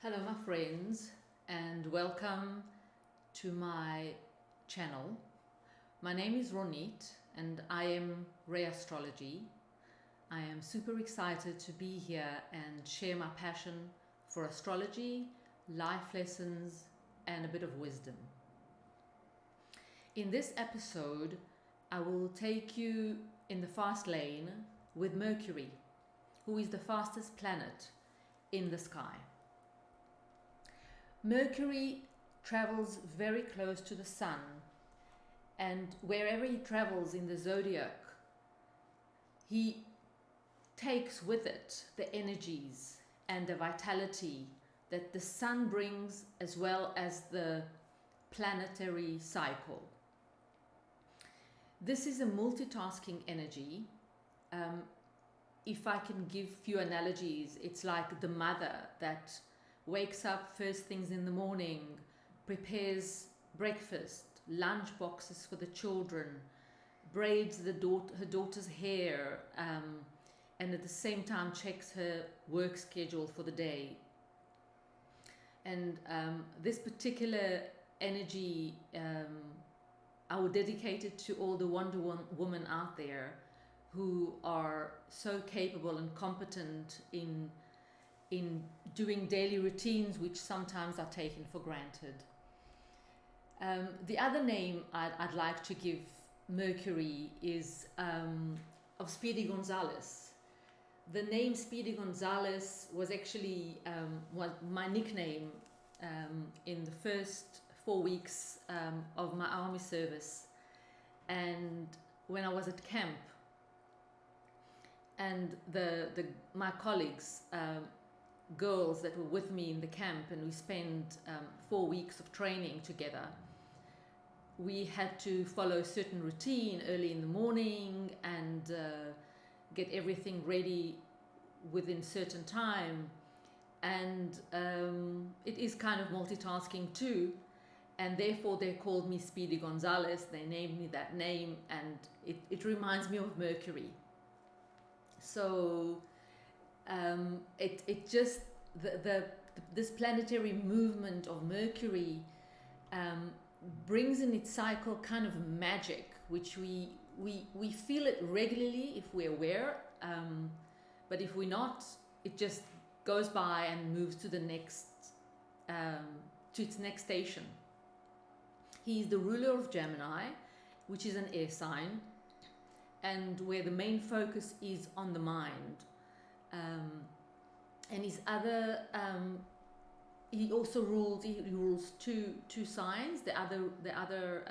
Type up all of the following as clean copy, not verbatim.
Hello, my friends, and welcome to my channel. My name is Ronit, and I am Ray-astrology. I am super excited to be here and share my passion for astrology, life lessons, and a bit of wisdom. In this episode, I will take you in the fast lane with Mercury, who is the fastest planet in the sky. Mercury travels very close to the sun, and wherever he travels in the zodiac, he takes with it the energies and the vitality that the sun brings, as well as the planetary cycle. This is a multitasking energy. If I can give few analogies, it's like the mother that wakes up first things in the morning, prepares breakfast, lunch boxes for the children, braids her daughter's hair, and at the same time checks her work schedule for the day. And this particular energy, I would dedicate it to all the Wonder Woman out there who are so capable and competent in doing daily routines which sometimes are taken for granted. The other name I'd like to give Mercury is of Speedy Gonzales. The name Speedy Gonzales was actually my nickname in the first 4 weeks of my army service, and when I was at camp, and my colleagues, girls that were with me in the camp, and we spent 4 weeks of training together. We had to follow a certain routine early in the morning and get everything ready within certain time, and it is kind of multitasking too, and therefore they called me Speedy Gonzales. They named me that name, and it reminds me of Mercury. So it just this planetary movement of Mercury brings in its cycle kind of magic, which we feel it regularly if we're aware, but if we're not, it just goes by and moves to the next to its next station. He's the ruler of Gemini, which is an air sign, and where the main focus is on the mind. And his other, he also rules two signs. The other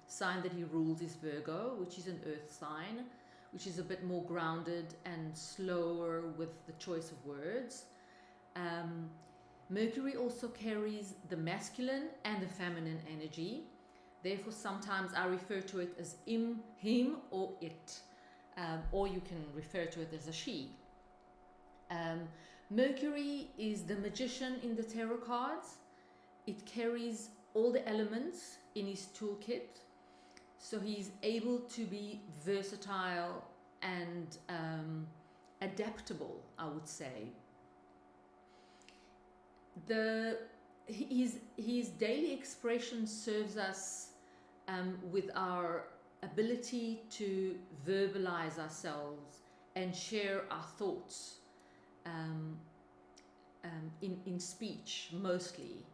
sign that he rules is Virgo, which is an earth sign, which is a bit more grounded and slower with the choice of words. Mercury also carries the masculine and the feminine energy. Therefore, sometimes I refer to it as him or it, or you can refer to it as a she. Mercury is the magician in the tarot cards. It carries all the elements in his toolkit, so he's able to be versatile and adaptable, I would say. His daily expression serves us with our ability to verbalize ourselves and share our thoughts in speech mostly.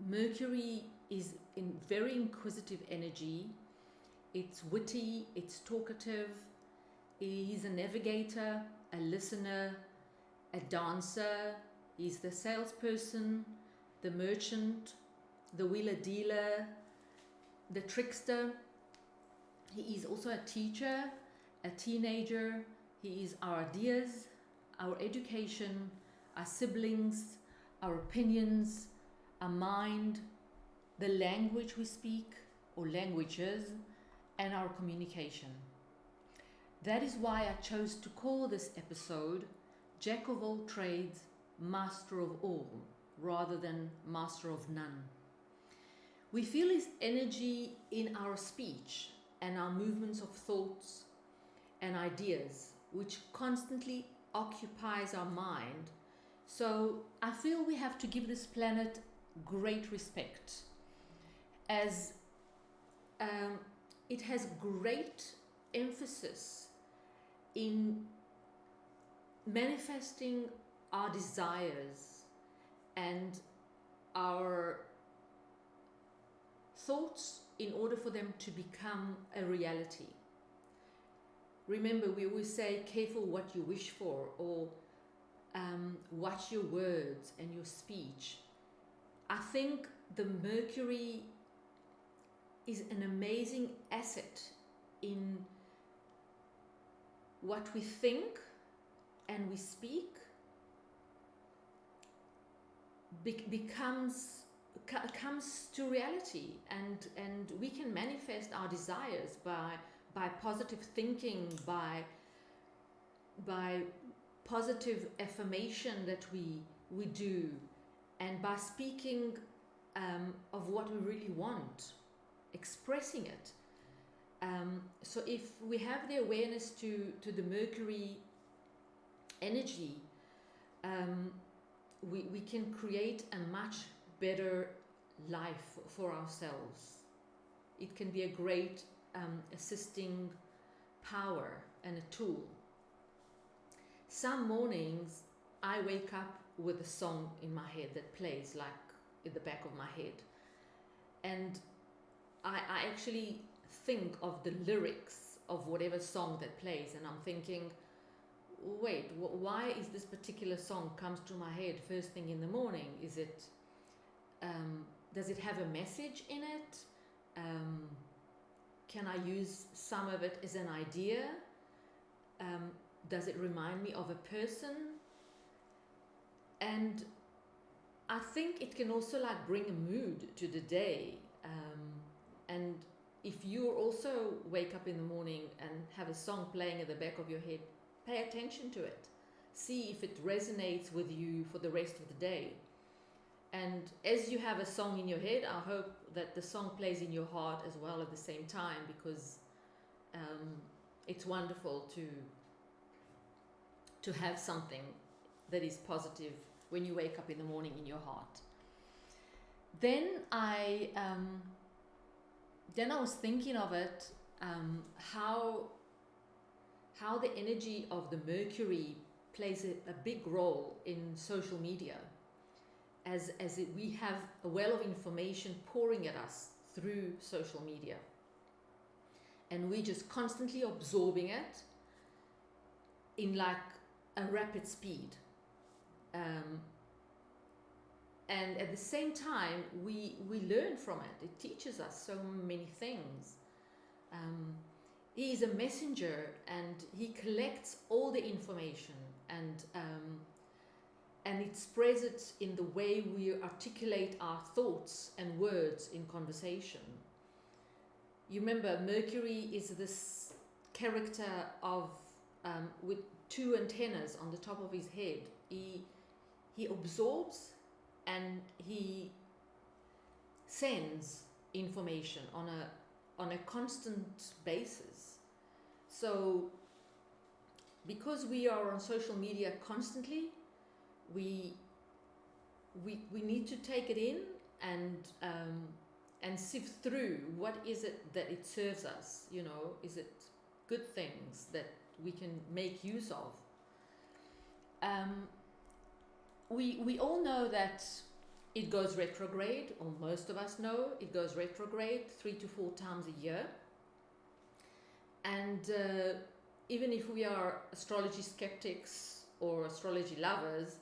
Mercury is in very inquisitive energy. It's witty, it's talkative. He's a navigator, a listener, a dancer. He's the salesperson, the merchant, the wheeler dealer, the trickster. He is also a teacher, a teenager. He is our ideas, our education, our siblings, our opinions, our mind, the language we speak or languages, and our communication. That is why I chose to call this episode Jack of all trades, master of all, rather than master of none. We feel his energy in our speech and our movements of thoughts and ideas, which constantly occupies our mind, So I feel we have to give this planet great respect, as it has great emphasis in manifesting our desires and our thoughts in order for them to become a reality. Remember, we always say, careful what you wish for, or watch your words and your speech. I think the Mercury is an amazing asset in what we think and we speak comes to reality, and we can manifest our desires by positive thinking, by positive affirmation that we do, and by speaking of what we really want, expressing it. So if we have the awareness to the Mercury energy, we can create a much better life for ourselves. It can be a great assisting power and a tool. Some mornings I wake up with a song in my head that plays like in the back of my head, and I actually think of the lyrics of whatever song that plays, and I'm thinking, wait, why is this particular song comes to my head first thing in the morning? Is it does it have a message in it? Can I use some of it as an idea? Does it remind me of a person? And I think it can also like bring a mood to the day. And if you also wake up in the morning and have a song playing at the back of your head, pay attention to it. See if it resonates with you for the rest of the day. And as you have a song in your head, I hope that the song plays in your heart as well at the same time, because it's wonderful to have something that is positive when you wake up in the morning in your heart. Then I was thinking of it, how the energy of the Mercury plays a big role in social media, as we have a well of information pouring at us through social media, and we're just constantly absorbing it in like a rapid speed, and at the same time we learn from it. It teaches us so many things. He is a messenger, and he collects all the information, and it spreads it in the way we articulate our thoughts and words in conversation. You remember, Mercury is this character of with two antennas on the top of his head. He absorbs and he sends information on a constant basis. So because we are on social media constantly, we need to take it in and sift through what is it that it serves us. You know, is it good things that we can make use of? We all know that it goes retrograde, or most of us know it goes retrograde 3 to 4 times a year. And even if we are astrology skeptics or astrology lovers,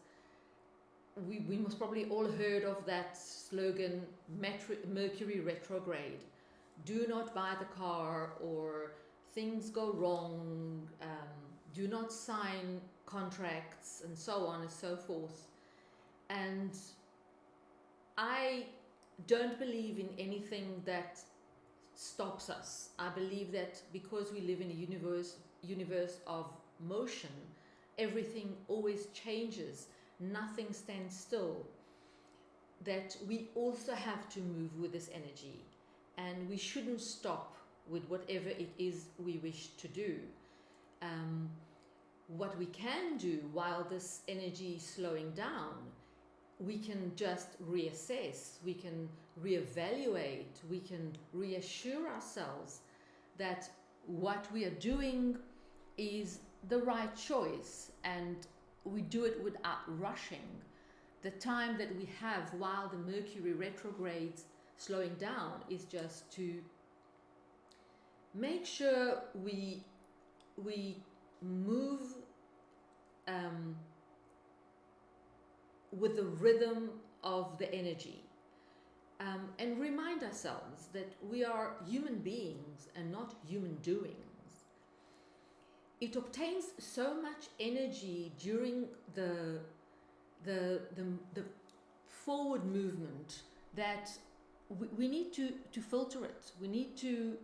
we must probably all heard of that slogan, Mercury retrograde. Do not buy the car, or things go wrong, do not sign contracts, and so on and so forth. And I don't believe in anything that stops us. I believe that because we live in a universe of motion, everything always changes. Nothing stands still. That we also have to move with this energy, and we shouldn't stop with whatever it is we wish to do. what we can do while this energy is slowing down, we can just reassess, we can reevaluate, we can reassure ourselves that what we are doing is the right choice, and we do it without rushing. The time that we have while the Mercury retrogrades slowing down is just to make sure we move with the rhythm of the energy, and remind ourselves that we are human beings and not human doings. It obtains so much energy during the forward movement that we need to filter it. We need to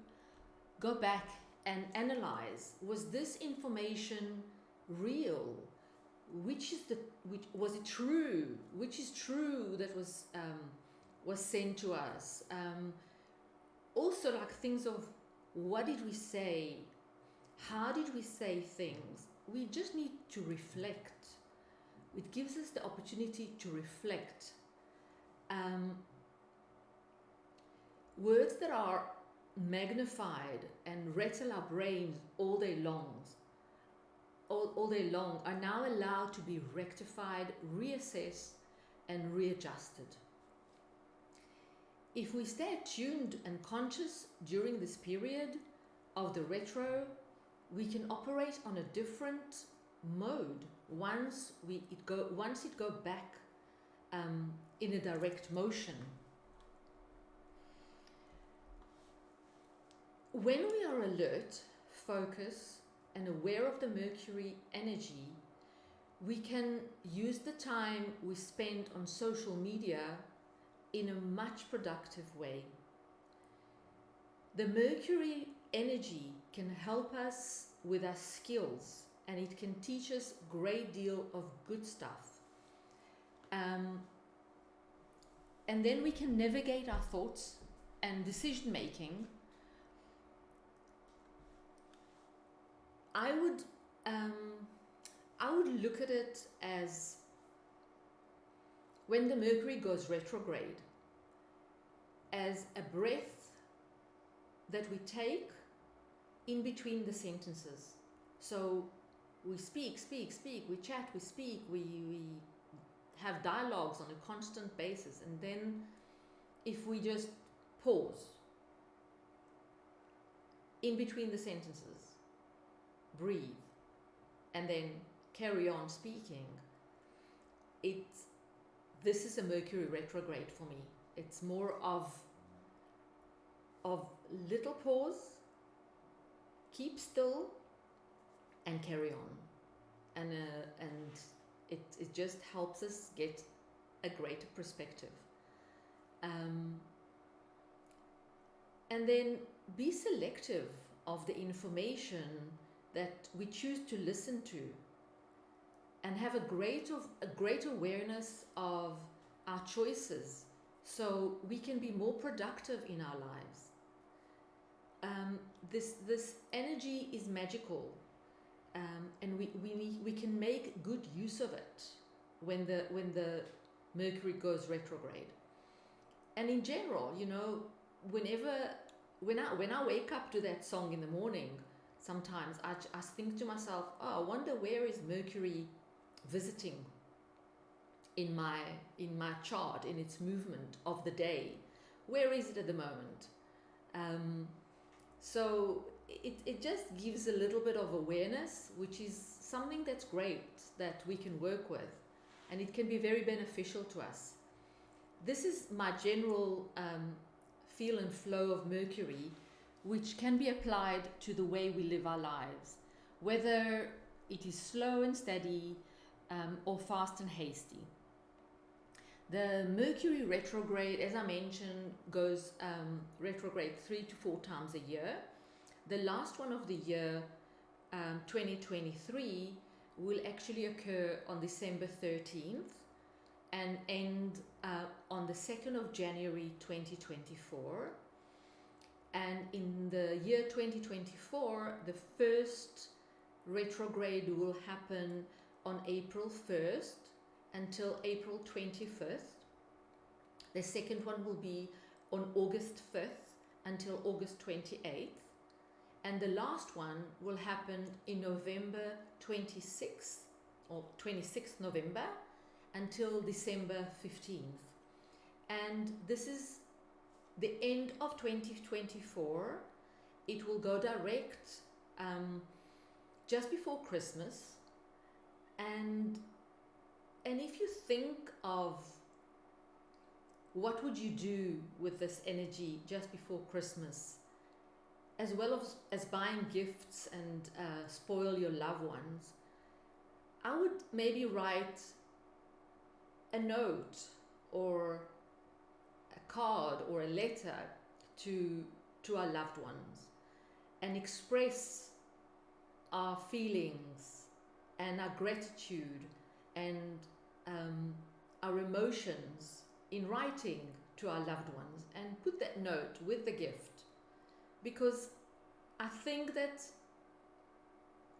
go back and analyze, was this information real? Which was it true? Which is true that was sent to us? Also, like things of what did we say? How did we say things? We just need to reflect. It gives us the opportunity to reflect. Words that are magnified and rattle our brains all day long are now allowed to be rectified, reassessed, and readjusted. If we stay attuned and conscious during this period of the retro, we can operate on a different mode once it go back in a direct motion. When we are alert, focused, and aware of the Mercury energy, we can use the time we spend on social media in a much productive way. The Mercury energy can help us with our skills, and it can teach us a great deal of good stuff. And then we can navigate our thoughts and decision making. I would look at it as when the Mercury goes retrograde as a breath that we take in between the sentences. So we speak, we chat, we speak, we have dialogues on a constant basis, and then if we just pause in between the sentences, breathe, and then carry on speaking, this is a Mercury retrograde for me. It's more of little pause, keep still, and carry on, and it just helps us get a greater perspective. And then be selective of the information that we choose to listen to, and have a great awareness of our choices, so we can be more productive in our lives. This energy is magical, and we can make good use of it when the Mercury goes retrograde. And in general, when I wake up to that song in the morning, sometimes I think to myself, oh, I wonder where is Mercury visiting in my chart, in its movement of the day. Where is it at the moment? So it just gives a little bit of awareness, which is something that's great that we can work with, and it can be very beneficial to us. This is my general feel and flow of Mercury, which can be applied to the way we live our lives, whether it is slow and steady or fast and hasty. The Mercury retrograde, as I mentioned, goes retrograde 3 to 4 times a year. The last one of the year, 2023, will actually occur on December 13th and end on the 2nd of January 2024. And in the year 2024, the first retrograde will happen on April 1st until April 25th. The second one will be on August 5th until August 28th. And the last one will happen in November 26th, or 26th November, until December 15th. And this is the end of 2024. It will go direct just before Christmas. And if you think of what would you do with this energy just before Christmas, as well as buying gifts and spoil your loved ones, I would maybe write a note or a card or a letter to our loved ones and express our feelings and our gratitude and our emotions in writing to our loved ones, and put that note with the gift, because I think that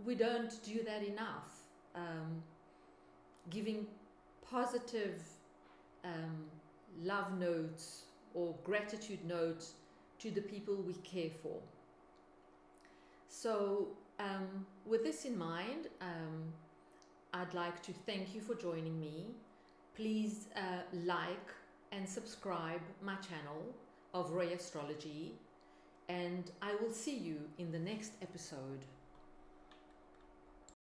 we don't do that enough, giving positive love notes or gratitude notes to the people we care for. So with this in mind, I'd like to thank you for joining me. Please like and subscribe my channel of Ray Astrology, and I will see you in the next episode.